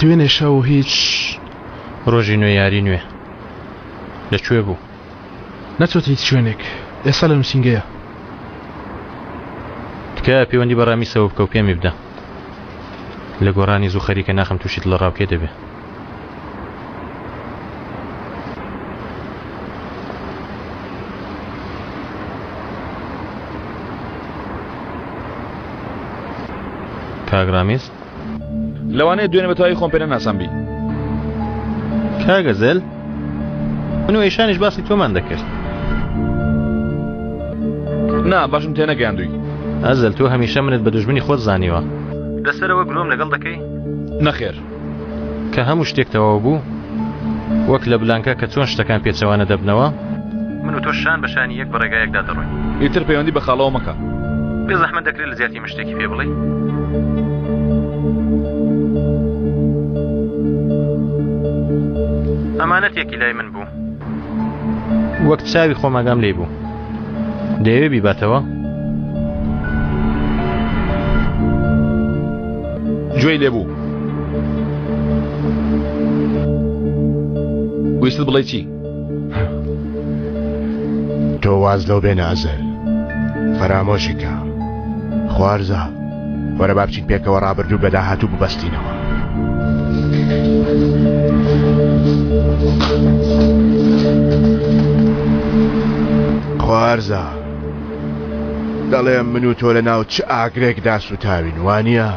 دوێنێ شەو هیچ ڕۆژی نوێ یاری نوێ لەکوێ بوو؟ نەچۆت هیچ شوێنێک، ئێستا لە نووسینگەیە. تکایە پەیوەندی بەڕامی سەوە بکە و پێمی بدە. لە گۆڕانی زوو خەریکە ناخەم تووشیت لە ڕاوکێ دەبێ. کاگرامیز لەوانەیە دوێنێ بەتەواوی خۆم پێ نەناسام بی. کاگەزێل من و ئێشانیش باسی تۆمان دەکرد. نا باشم تێ نەگەیاندووی. ئەزەل تۆ هەمیشە منت بە دوژمنی خۆت زانیوە. لەسەرەوە گلۆم لەگەڵ دەکەی؟ نەخێر. کە هەموو شتێک تەواو بوو وەک لە بلانکە کە چۆن شتەکان پێچەوانە دەبنەوە من و تۆ شان بە شانی یەک بە ڕێگایەکدا دەڕۆین. ئیتر پەیوەندی بە خاڵەوە مەکە. بێ زەحمەت دەکرێت لە زیاتی مشتێکی پێ بڵێ. ئەمانەتێکی لای من بوو وەک چاوی خۆماگام لێ بوو. دەیەوێ بیباتەوە؟ گوێی لێبوو. ویستت بڵێ چی؟ تۆ واز لەو بێنە ئەزەل، فەرامۆشی کە خوارزە وەرە با بچین پێکەوە ڕابردوو بە داهاتوو ببەستینەوە. خوارزە دەڵێم من و تۆ لە ناو چ ئاگرێکدا سوتاوین وانە؟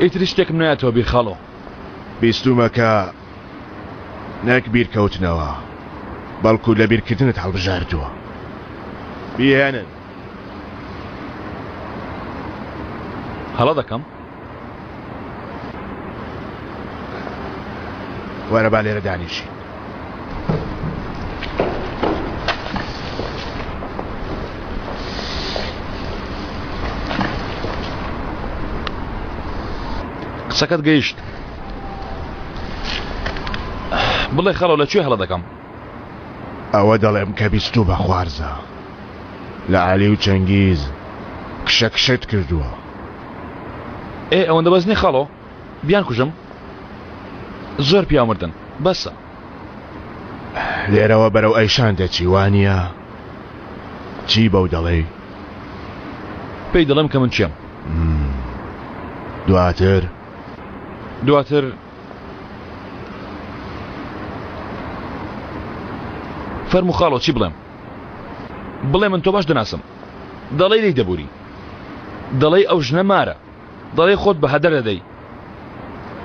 ئیتر شتێکم نایەتەوە بیر خاڵۆ. بیستومەکە نەک بیرکەوتنەوە بەڵکو لە بیرکردنت هەڵبژاردووە. بیهێنن. هەڵە دەکەم. وەرە با لێرە دانیشی. قسەکەت گەیشت. بڵێ خەڵۆ لەکوێ هەڵە دەکەم؟ ئەوە دەڵێم کە بیستوو بە خوارزە لە عالی و چەنگیز کشەکشت کردووە. ئەوەندە بەزنی خەڵۆ بیان کوژم. زۆر پیامردن بەسە. لێرەوە بەرەو ئەیشان دەچی وانە؟ چی بەو دەڵێ؟ پێی دەڵێم کە من چیم. دواتر فەرموو خاڵۆ چی بڵێم؟ بڵێ من تۆ باش دەناسم. دەڵێ لی دەبووری، دەڵێ ئەو ژنە مارە، دەڵێ خۆت بە هەدەر دەدەی.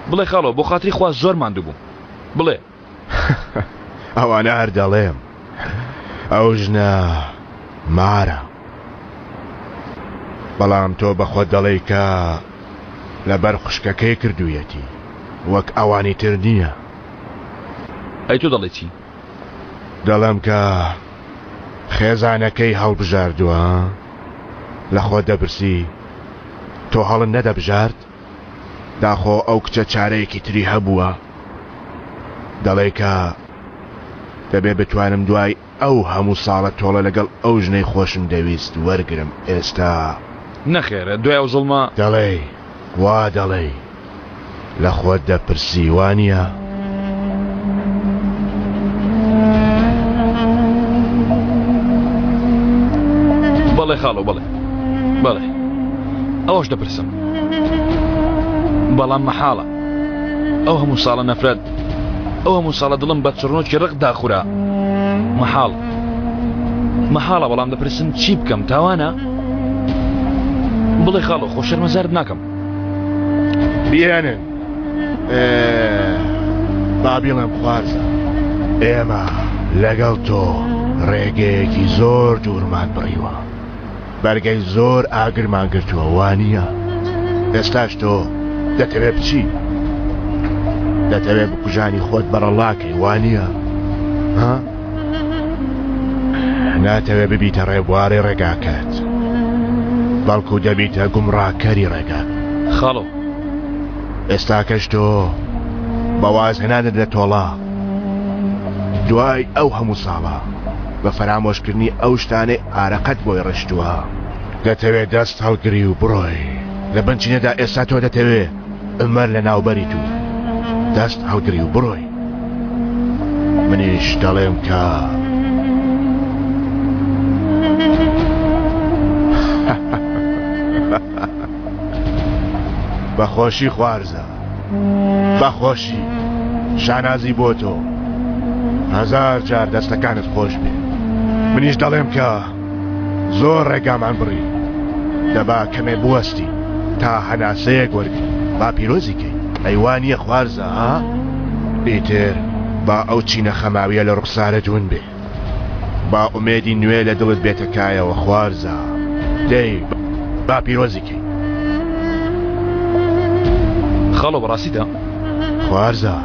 بڵێ خاڵۆ بۆ خاتری خوا زۆر ماندوو بوو. بڵێ. ئەوانە هەر دەڵێم ئەو ژنە مارە، بەڵام تۆ بە خۆت دەڵێی کە لەبەر خوشکەکەی کردوویەتی وەک ئەوانی تر نییە. ئەی تۆ دەڵێ چی؟ دەڵێم کە خێزانەکەی هەڵبژاردووە. لە خۆ دەبرسی تۆ هەڵن نەدەبژارد؟ داخۆ ئەو کچە چارەیەکی تری هەبووە. دەڵێ کە دەبێ بتوانم دوای ئەو هەموو ساڵە تۆڵە لەگەڵ ئەو ژنەی خۆشم دەویست وەرگرم. ئێستا نەخێرە دوای ئەو زڵمە. دەڵێ وا دەڵێ لە خۆت دەپرسی وانە؟ بەڵێ خاڵۆ بەڵێ ئەوەش دەپرسم، بەڵام مەحاڵە. ئەو هەموو ساڵە نەفرەت، ئەو هەموو ساڵە دڵم بە چڕنۆکی ڕق داخورا. مەحاڵە بەڵام دەپرسم چی بکەم؟ تاوانە؟ بڵێ خاڵۆ خۆ شەرمەزارت ناکەم. بیێنن. بابیڵم خوارزە ئێمە لەگەڵ تۆ ڕێگەیەکی زۆر دوورمان بڕیوە، بەرگەی زۆر ئاگرمان گرتووە وانە؟ ئێستاش تۆ دەتەوێت بچی؟ دەتەوێت بکوژانی خۆت بەڕەڵاکەی وانە؟ ناتەوێت ببیتە ڕێبواری ڕێگاکەت بەڵکو دەبیتە گومڕاکەری ڕێگا. خاڵۆ ئێستا کەش تۆ بەواز هێنانت لە تۆڵا دوای ئەو هەموو ساڵە بە فەرامۆشکردنی ئەو شتانەی ئارەقەت بۆی ڕشتووە. دەتەوێت دەست هەڵگری و بڕۆی لە بنچینەدا ئێستا تۆ دەتەوێ ئەمەر لە ناوبەری تو دەست هەڵگری و بڕۆی منیش دەڵێم کە بەخۆشی خوارزە بەخۆشی شانازی بۆ تۆ هەزار جار دەستەکانت خۆش بێ منیش دەڵێم کە زۆر ڕێگامان بڕی دەبا کەمێ بوەستی تا هەناسەیەک وەرگی با پیرۆزیکەی ئەیوانیە خوارزە ها ئیتر با ئەو چینە خەماویە لە ڕوخسارە جون بێ با ئومێدی نوێ لە دڵت بێتەکایەوە خوارزە دەی با پیرۆزیکەی خاڵۆ بەڕاستیدا خوارزە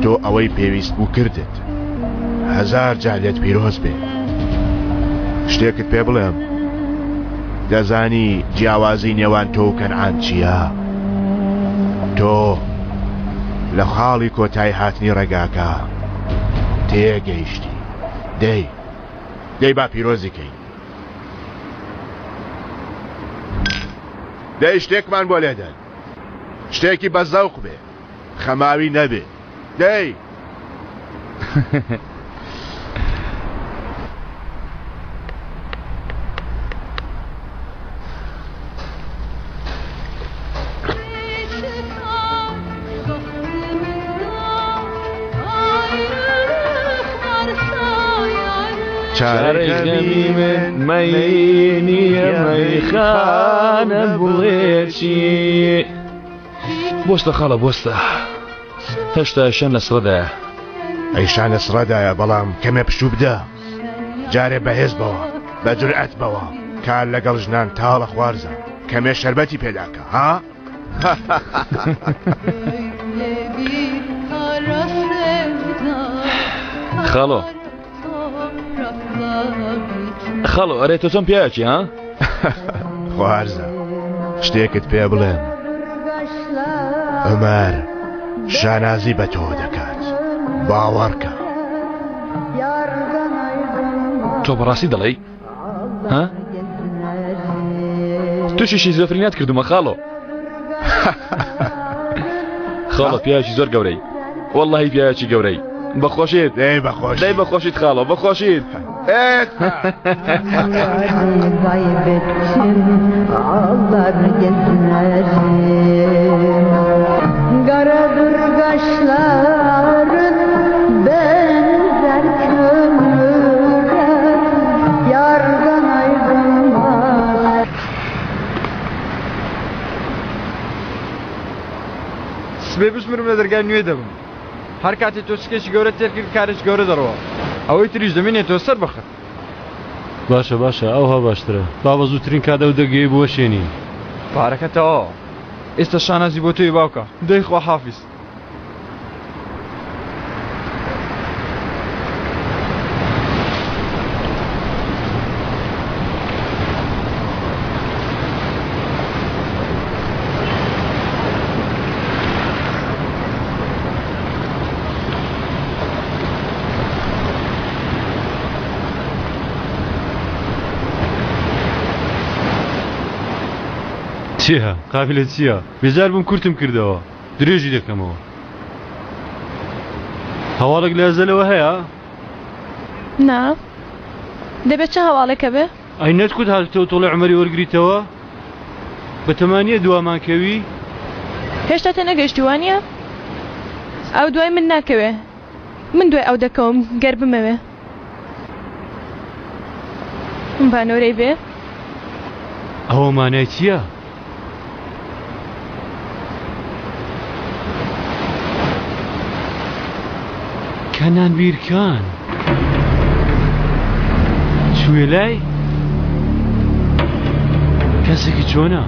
تۆ ئەوەی پێویست بوو کردت هەزار جار لێت پیرۆز بێ شتێکت پێ بڵێم دەزانی جیاوازی نێوان تۆ و کەنعان چییە؟ تۆ لە خاڵی کۆتای هاتنی ڕێگاکە تێگەیشتی دەی با پیرۆزیکەی دەی شتێکمان بۆ لێدەن شتێکی بە زەوق بێ خەماوی نەبێ دەی چارەی من مەینیە مەیخانە بڵێکی بۆستە خاڵە بۆستە هێشتا شەن لە سڕدایە ئەیشان لە سڕەدایە بەڵام کەمێ پشوو بدە جارێ بەهێز بەوە بە جورئەت بەوە کار لەگەڵ ژنان تاڵە خوارزە کەمێ شەربەتی پێداکە ها؟ خاڵۆ خاڵۆ ئەرێ تۆ چۆن پیاچی ها؟ خوارزە شتێکت پێ بڵێم ئەمەر شانازی بە تۆ دەکات باوەڕکە تۆ بەڕاستی دەڵێی ها؟ تووشی شیزۆفرینیات کردومە خاڵۆ خاڵۆ پیاچی زۆر گەورەی وەڵڵاهی پیاچی گەورەی بەخۆشیت دەی بەخۆشیت خاڵۆ بەخۆشیت Karadır kaşların benzer kömüre yardan ayrılmaz. سبێ بسمرم لە دەرگای نوێ دەبم هەر کاتێ تۆ سکێکی گەورە تێر کرد کارێک گەورە دەڕەوە ئەوەی تریش دەمێنێتەوە سەر بەخەت باشە باشە ئەوها باشترە با بە زووترین کادە و دەگەی بۆ شوێنی پارەکەتەوە ئێستا شانازی بۆ تۆی باوکە دەی خوا حافیز چیە؟ قابلە چییە؟ بێزار بم کورتم کردەوە درێژی دەکەمەوە هەواڵێک لە ئەزەلەوە هەیە؟ نا دەبێت چه هەواڵێکە بێ؟ ئەی نەتکوت هاتوتەوە تۆڵی عومەری وەرگریتەوە؟ بە تەمانیە دوامانکەوی؟ هێشتا تە نەگەشتی وانییە؟ ئەو دوای من ناکەوێ من دوای ئەو دەکەوم گەر بمەوێ بانۆرەی بێ؟ ئەوە مانای چییە؟ کەنان بیرکان چوویە لای کەسێکی چۆنە؟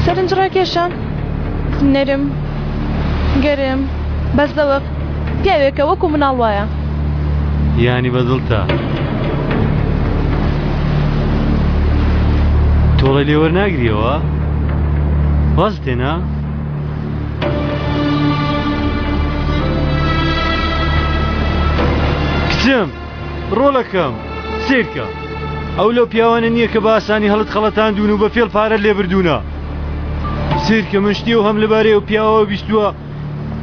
سەرنج ڕاکێشان نەرم گەرم بەزەوەق پیاوێکە وەکو مناڵ وایە یانی بەدڵتە تۆڵە لێوەرناگریەوە؟ واز تێنا؟ کچم ڕۆڵەکەم سیرکە ئەو لەو پیاوانە نییە کە باسانی هەڵت خەڵەتاندون و بە فێڵ پارە لێ بردوونە. سیرکە من شتی و هەم لەبارەی و پیاوەوە بیستووە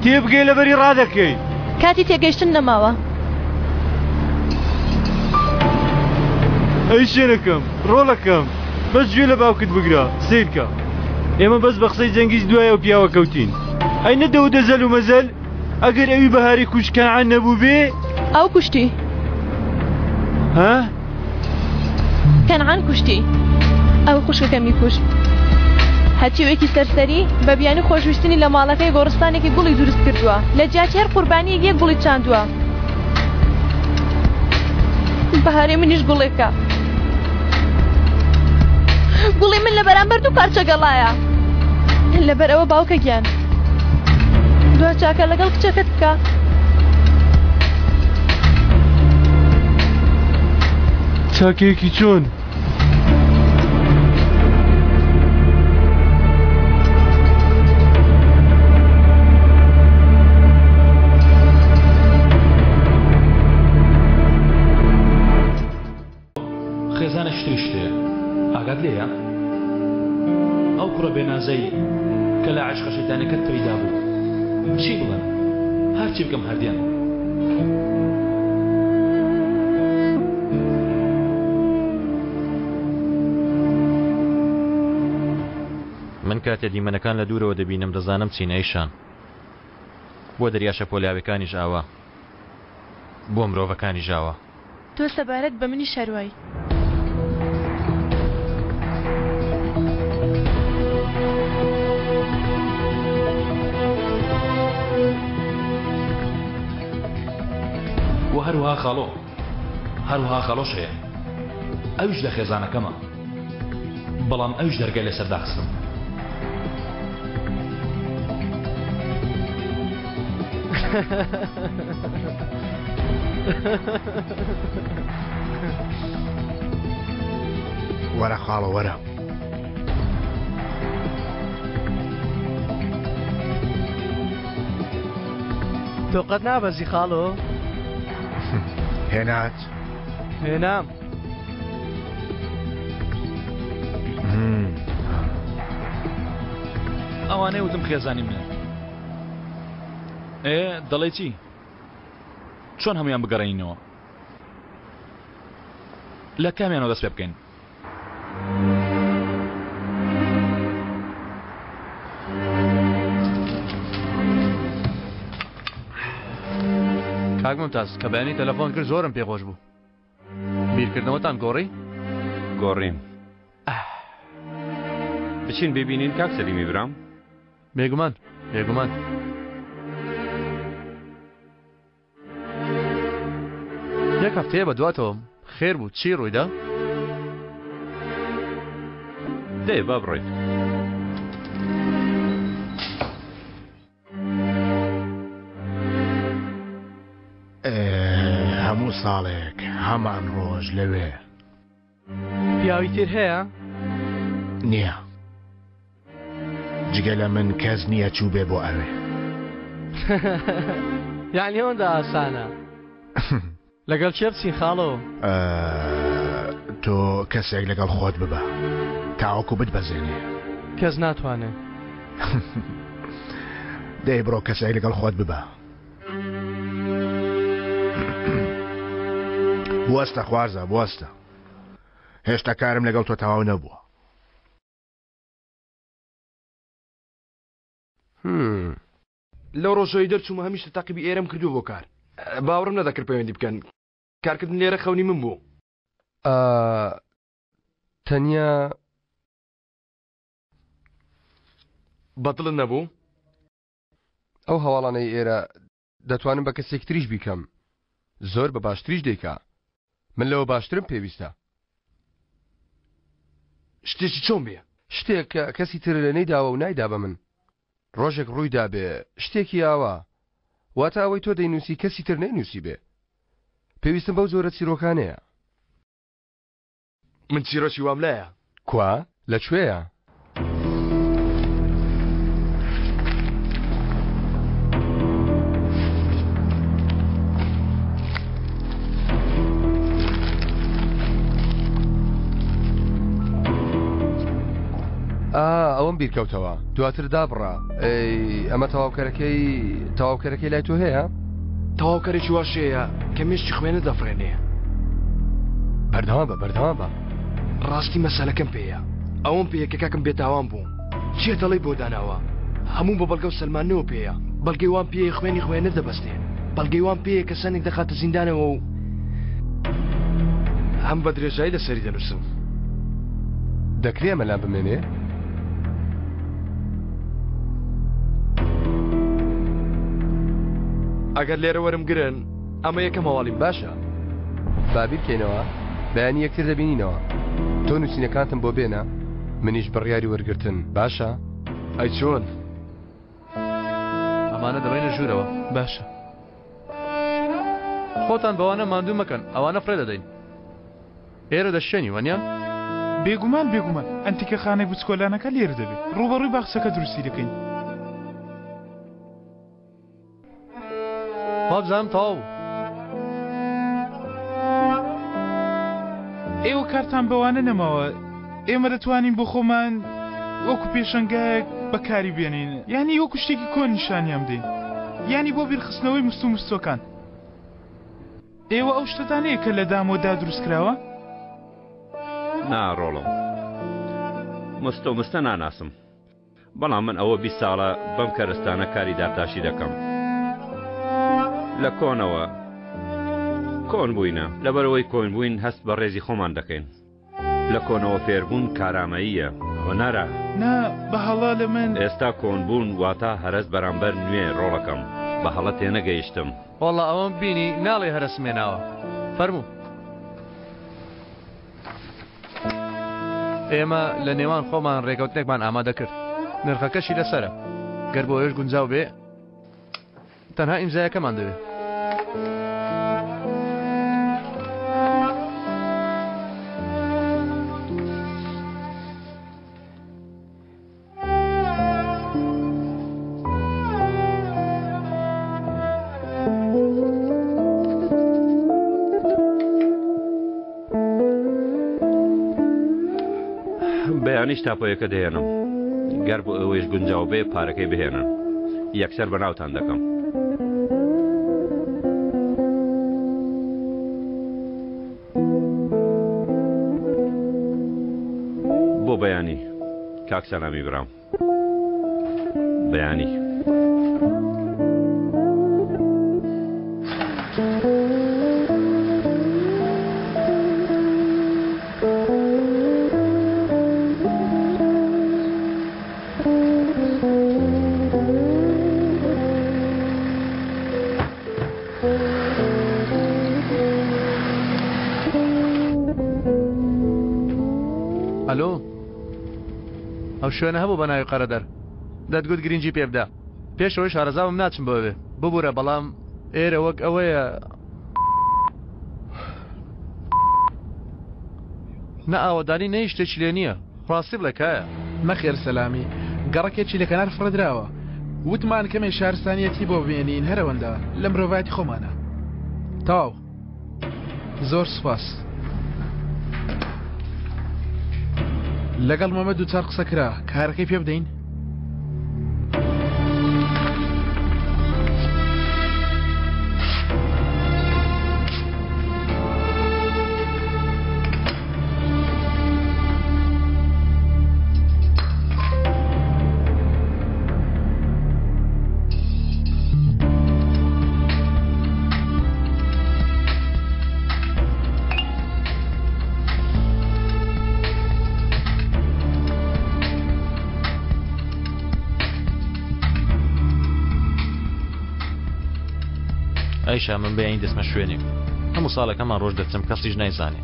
تێبگەی لەبەری ڕادەکەی. کاتی تێگەیشتن نەماوە. ئەی شوێنەکەم ڕۆڵەکەم بەس گوێ لە باوکت بگرە سیرکە. ئێمە بەس بە قسەی جەنگیز دوایە و پیاوە کەوتین. ئەی نەدە و دەزەل و مەزەل ئەگەر ئەوی بەهاری کوشکەعان نەبوو بێ ئەو کوشتی. ها؟ کەنعان کوشتی. ئەو خوشکەکەمی کوشت. هەچیوێکی سەرسەری بە بیانی خۆشویستنی لە ماڵەکەی گۆڕستانێکی گوڵی دروست کردووە لە جیاتی هەر قوربانیەک یەک گوڵی چاندووە. بەهارێ منیش گوڵێکە. گوڵی من لە بەرامبەر دوو پارچە گەڵایە. لەبەر ئەوە باوکە گیان دوا چاکە لەگەڵ کچەکەت بکە. چاکەیەکی چۆن؟ خێزانە شتری شتەیە ئاگات لێیە ئەو کوڕە بێنازەی کە لە عشقە شەیتانەکەت پەیدا بوو چی بڵێم هەرچی بکەم هەردیان من کاتێ دیمەنەکان لە دوورەوە دەبینم دەزانم چینەیشان بۆ دەریاشە پۆلیاوەکانیش ئاوا بۆ مرۆڤەکانی ژاوە. تۆ سەبارەت بە منی شەروایی. و هەروەها خاڵۆ هەروەها خاڵۆش هەیە ئەوش لە خێزانەکەمە بەڵام ئەوش دەرگای لەسەر داخستم. وەرە خاڵە وەرە. تۆ قەت نابەزی خاڵۆ؟ هێنات؟ هێنام. ئەوانەی وتم خێزانی منە. دەڵێ چی؟ چۆن هەمویان بگەڕێنینەوە؟ لە کامیانەوە دەست پێ بکەین؟ کاک ممتاز کە بەیانی تەلەفۆن کرد زۆرم پێخۆش بوو. بیرکردنەوەتان گۆڕی؟ گۆڕیم. بچین ببینین کاک سەلیمی برام. بێگومان بێگومان. یەک هەفتەیە بە دواتەوە خێر بوو چی ڕوویدا؟ دێ با بڕۆیت. هەموو ساڵێک هەمان ڕۆژ لەوێ پیاوی تر هەیە؟ نییە جگە لە من کەس نییە چوو بێ بۆ ئەوێ. یعنی ئەوەندە ئاسانە؟ لەگەڵ چێ بچین خاڵەوە؟ تۆ کەسێک لەگەڵ خۆت ببە تاوەکو بتبەزێنێ. کەس ناتوانێت. دەی بڕۆ کەسێک لەگەڵ خۆت ببە. بوەستە خوارزە بوەستە هێشتا کارم لەگەڵ تۆ تەواو نەبووە. لەو ڕۆژەوەی دەرچوومە هەمیشە تاقیبی ئێرەم کردو بۆ کار باوەڕم نەدەکرد پەیوەندی بکەن کارکردن لێرە خەونی من بوو. تەنیا بەدڵت نەبوو؟ ئەو هەواڵانەی ئێرە دەتوانم بە کەسێک تریش بیکەم زۆر بە باشتریش دەیکا من لەوە باشترم پێویستە. شتێکی چۆن بێ؟ شتێک کە کەسی تر لە نەیداوە و نایدا بە من ڕۆژێک ڕوویدا بێ شتێکی ئاوا واتە ئەوەی تۆ دەینووسی کەسی تر نەینووسی بێ پێویستم بەو زۆرە چیرۆکانەیە. من چیرۆکی وام لایە. کوا لەکوێیە؟ ئەوەم بیرکەوتەوە دواتر دابڕا ئەمە تەواوکەرەکەی لای تۆ هەیە؟ تەواوکەرێکی واشەیە کە مێشتی خوێنە دەفرێنێ. بەردەوا بە ڕاستی مەسەلەکەم پێیە ئەوەم پێیە کە کاکەم بێتاوان بووم چیە دەڵێ بۆ داناوە هەموو بە بەڵگە و سەلمانەوە پێیە بەڵگەی وان پێیە خوێنە دەبەستێ بەڵگەی وان پێیە کە سەنێک دەخاتە زیندانەوە و هەم بە درێژایی لەسەری دەنووسم. دەکرێ ئەمەلان بمێنێ؟ ئەگەر لێرە وەرم گرن ئەمە یەکەم هەواڵیم. باشە بابیر بکەینەوە بەیانی یەکتر دەبینینەوە. تۆ نووسینەکانتم بۆ بێنە منیش بڕیاری وەرگرتن باشە؟ ئەی چۆن؟ ئەمانە دەبینە ژوورەوە. باشە خۆتان بەوانە ماندوو مەکەن ئەوانە فرێ دەدەین. ئێرە دەشێنی وەنیان؟ بێگومان ئەنتیکە خانەی بچکۆلانەکە لێرە دەبێت ڕوبەڕووی باخچەکە دروستی دەکەین. وابزانم تەواو. ئێوە کارتان بەوانە نەماوە ئێمە دەتوانین بۆ خۆمان وەکو پێشەنگایەک بەکاری بێنین یعنی وەکو شتێکی کۆن نیشانیان بدەین یعنی بۆ بیرخستنەوەی مستۆکان. ئێوە ئەو شتتانەیە کە لە دامۆدا دروستکراوە؟ ناڕۆڵم مستە ناناسم بەڵام من ئەوە 20 ساڵە بەم کەرستانە کاری دارتاشی دەکەم. لە کۆنەوە کۆن بووینە لەبەرەوەی کۆن بووین هەست بە ڕێزی خۆمان دەکەین. لە کۆنەوە فێربوون کارامەییە هۆنەرە نا بە هەڵا لە من ئێستا کۆنبوون واتە هەرس بەرامبەر نوێ ڕۆڵەکەم بە هەڵە تێنەگەیشتم. وەڵا ئەوەم بینی ناڵێ هەرسمێناوە فەرموو. ئێمە لە نێوان خۆمان ڕێکەوتنێکمان ئامادە کرد نرخەکەشی لەسەرە گەر بۆ ئێش گونجاو بێ تەنها ئیمزایەکەمان دەوێت. بەیانیش تاپۆیەکە دەهێنم گەر بۆ ئەوەیش گونجاو بێ پارەکەی بهێنن یەکسەر بەناوتان دەکەم. بۆ بەیانی کاک سەلامی برام بەیانی ئەلۆ ئەو شوێنە هەبوو بە ناوی قەرەدەر دەتگوت گرنگی پێ بدە پێشەوەی شارەزاوم ناچم بۆوێ ببوورە بەڵام ئێرە وەک ئەوەیە نە ئاوەدانی نەی شتێکی لێ نییە ڕاستی بڵێکایە مەخێر سەلامی گەڕەکێکی لە کەنار فرەدراوە وتمان کەمێ شارستانیەتی بۆ بێنین هەرەوەندا لە مرۆڤایەتی خۆمانە تەواو زۆر سوپاس لەگەڵ مەمە دووچار قسە کرا کارەکەی پێ بدەین. ئەیشا من بەیانی دەستمە شوێنێک هەموو ساڵەکەمان ڕۆژ دەچم کەسیش نایزانێ.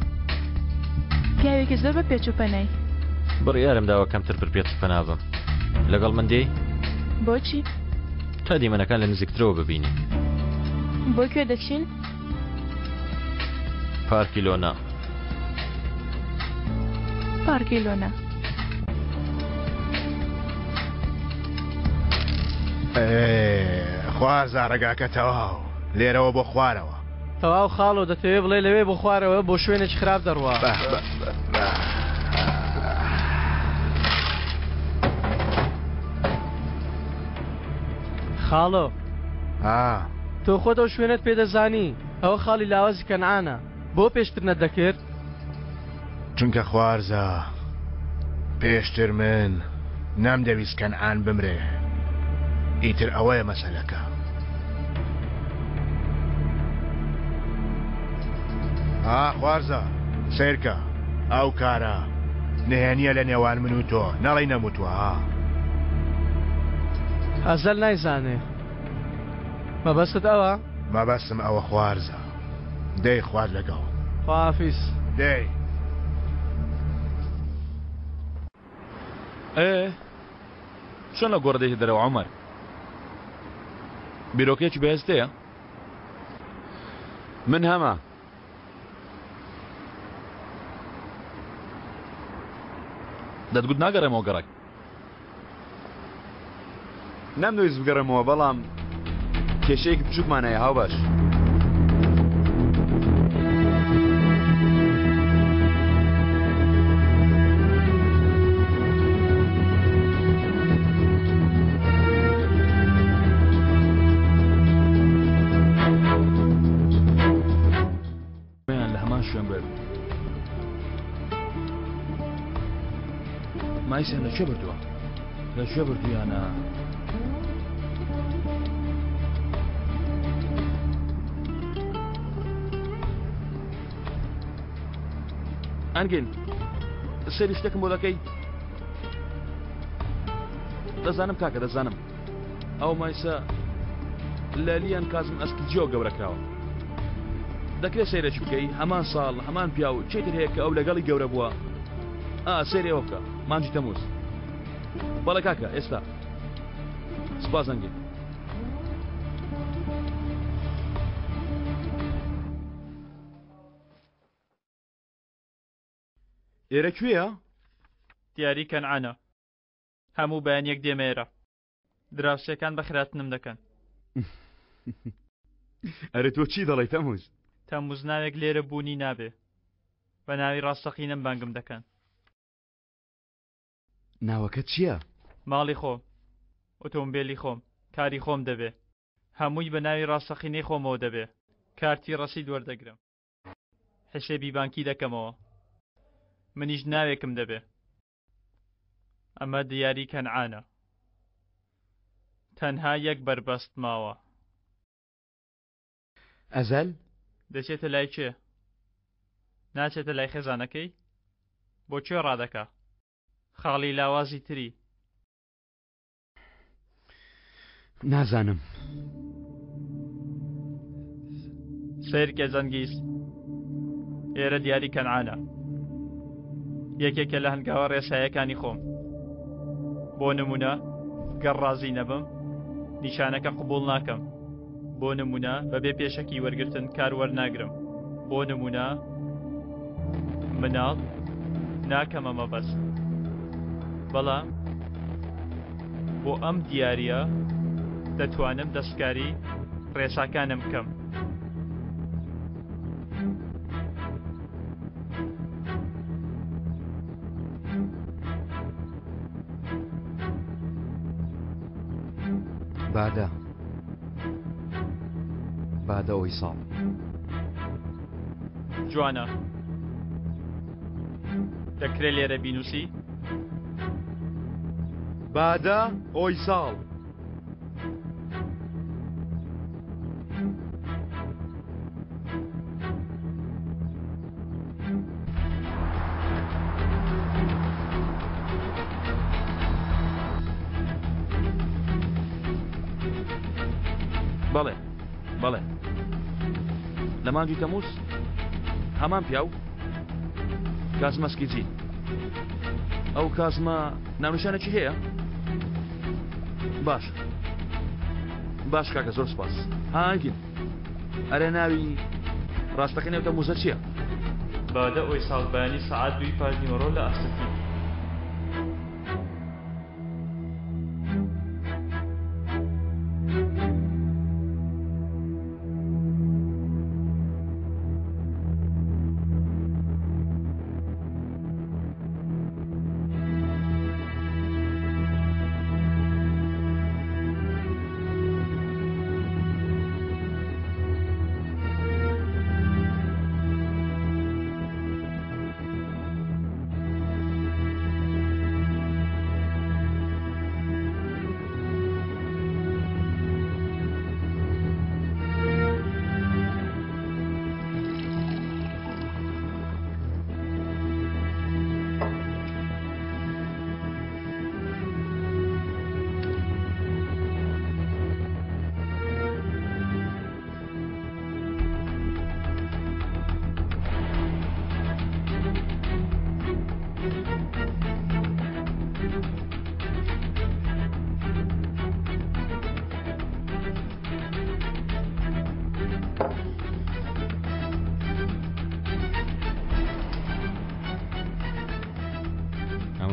پیاوێکی زۆر بە پێچ و پەنای بڕیارم داوە کەمتر پر پێچ و پەنا بم لەگەڵ من دێی؟ بۆچی؟ تا دیمەنەکان لە نزیکترەوە ببینی. بۆ کوێ دەچین؟ پارکی لۆنا. پارکی لۆنا خوازە ڕێگاکە تەواو لێرەوە بۆ خوارەوە تەواو خاڵۆ دەتەوێت بڵێ لەوێ بۆ خوارەوە بۆ شوێنێکی خراپ دەڕوا. خاڵۆ تۆ خۆت ئەو شوێنت پێدەزانی ئەوە خاڵی لاوازی کەنعانە بۆ پێشتر نەدەکرد چونکە خوارزە پێشتر من نەمدەویست کەنعان بمرێ ئیتر ئەوەیە مەسەلەکە خوارزە سیرکە ئەو کارە نهێنیە لە نێوان من و تۆ نەڵی نەموتوە ئەزەل نایزانێ مەبەستت ئەوە مەبەستم ئەوە خوارزە دەی خوارد لەگەڵ خواحافیز دەی چۆن لە گۆڕ دەیت دەرەوە عومەر بیرۆکێکی بەهێزتەیە من هەمە دەتگوت ناگەڕێمەوە گەڕێک نەمدەویست بگەڕێمەوە بەڵام کێشەیەکی بچووکمانەیە هاوباش لە هەمان شوێن بێت مایسیان لەکوێ بردووە لەکوێ بردویانە ئەنگین سەری شتێکم بۆ دەکەی دەزانم کاکە دەزانم ئەو مایسە لە لیان کازم ئەسکی جیۆ گەورەکراوە دەکرێت سەیرەش بکەی هەمان ساڵ هەمان پیا و چێتر هەیە کە ئەو لەگەڵی گەورە بووە سەیرێ ئەوە بکە مانجی تەمووز بەڵێ کاکە ئێستا سپاس ئەنگین ئێرە کوێیە؟ دیاری کەنعانە هەموو بەیانیەک دێمێرە دراوسەکان بەخراتنم دەکەن ئەرە تۆ چی دەڵێ تەمووز؟ تەمووز ناوێک لێرە بوونی نابێ بە ناوی ڕاستەقینەم بانگم دەکەن ناوەکە چییە؟ ماڵی خۆم ئۆتۆمبیلی خۆم کاری خۆم دەبێ هەمووی بە ناوی ڕاستەقینەی خۆمەوە دەبێ کارتی ڕەسید وەردەگرم حسێبی بانکی دەکەمەوە منیش ناوێکم دەبێ ئەمە دیاری کەنعانە تەنها یەک بەربەست ماوە ئەزەل دەچێتە لای چێ ناچێتە لای خێزانەکەی بۆ کوێ ڕادەکا خاڵی لاوازی تری نازانم سیرکە زەنگیز ئێرە دیاری کەنعانە یەکێکە لە هەنگاوە ڕێسایەکانی خۆم بۆ نمونە گەڕ ڕازی نەبم نیشانەکە قبول ناکەم بۆ نمونە بەبێ پێشەکی وەرگرتن کار وەرناگرم بۆ نمونە مناڵ ناکەمە مەبەست بەڵام بۆ ئەم دیاریە دەتوانم دەستکاری ڕێساکانم بکەم بادە ئەوی ساڵ جوانە دەکرێت لێرە بینووسی بادە ئەوی ساڵ بەڵێ بەڵێ لە مانجی تەمووز هەمان پیاو کازمە سکیجی ئەو کازمە ناونیشانێکی هەیە باش کاکە زۆر سپاس هاگین ئەرێ ناوی ڕاستەکەی نێو تەمووزە چییە؟ بادە ئەوی ساڵ بەیانی سەعات 2:15 لە ئەستەکی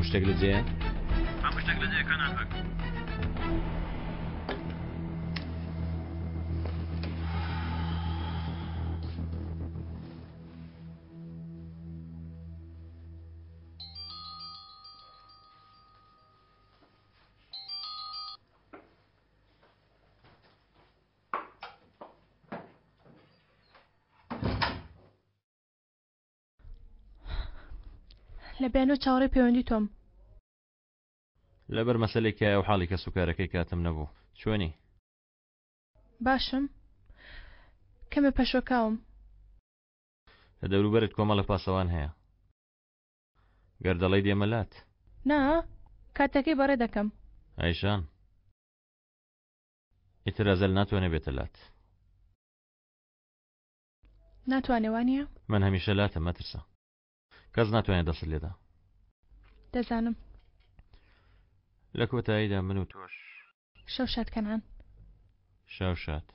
شتێک لە جێ هەموو شتێک لە جێ کەناکەک لە بێنۆ چاوەڕێی پەیوەندی تۆم لەبەر مەسەلێکی ئەو حاڵی کە سوکارەکەی کاتم نەبوو چۆنی باشم کەمە پەشۆکاوم لە دەوروبەرت کۆمەڵە پاسەوان هەیە گەردەڵی دێمەلات نا کاتەکەی بەڕێ دەکەم ئایشان ئیتر ئەزەل ناتوانێت بێتە لات ناتوانێ وانە من هەمیشە لاتە مەترسە کەس ناتوانێت دەست لێدا دەزانم لە کۆتاییدا من و تۆش شەو شاد کەنان شاو شاد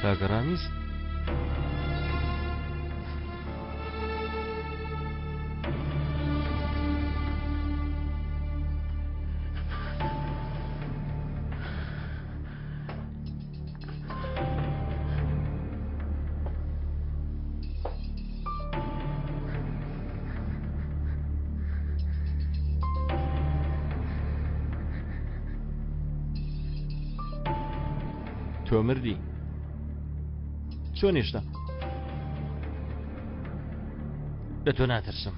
کاگەڕامیز تۆ مردی چۆن هێشتا لە تۆ ناترسم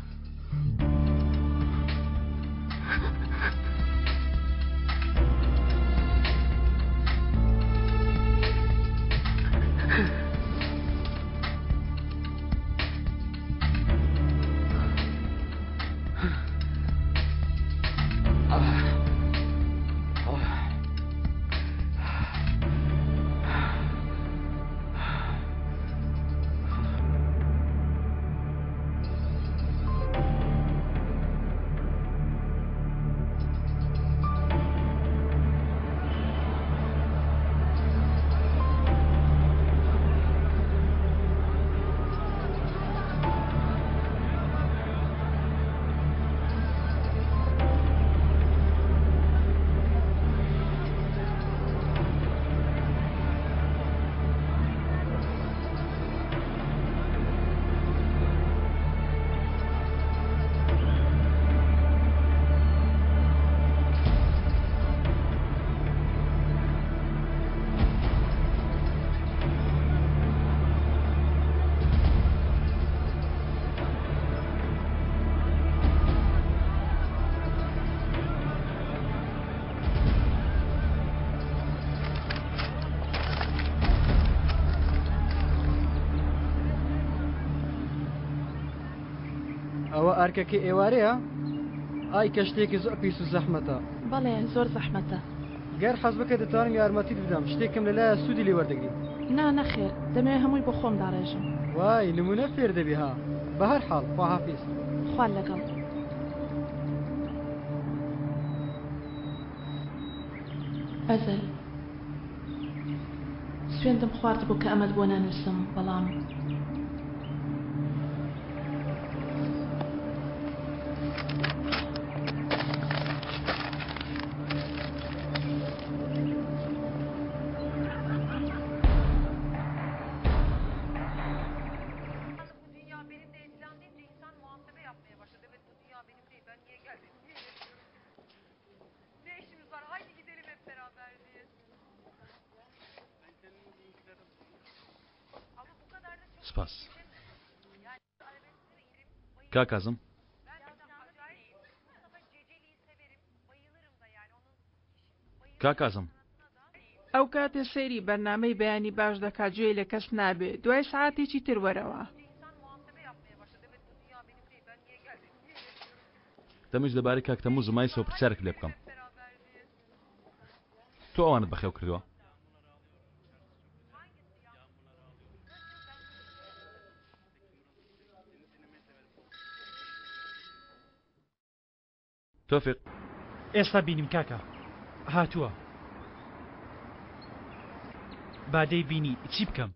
ئەوە ئارکەکە ئێوارەیە؟ ئای کەشتێکی زۆر پیس و زەحمەتە. بەڵێ زۆر زەحمەتە. گەر حەز بکە دەتوانم یارمەتیت بدەم شتێکم لەلایە سوودی لێ وەردەگریت. نا نەخێر دەمەوێت هەمووی بۆ خۆم داڕێژم. وای نمونە فێر دەبی ها. بە هەر حاڵ خواحافیز. خوان لەگەڵ. ئەزەل سوێندم خوارد بوو کە ئەمەد بۆ نانووسم بەڵام Ne işimiz var? Haydi gidelim hep beraber. سپاس کاکازم کاکازم ئەو کاتێ سەیری بەرنامەی بەیانی باش دەکات گوێی لە کەس نابێ دوای سعاتێکی تر وەرەوە دەمەش دەبارەی کاکتەموو زمای سەوە پرسیارێک لێ بکەم تۆ ئەوانت بەخێو کردووە تۆفیق ئێستا بینیم کاکە هاتووە بادەی بینی چی بکەم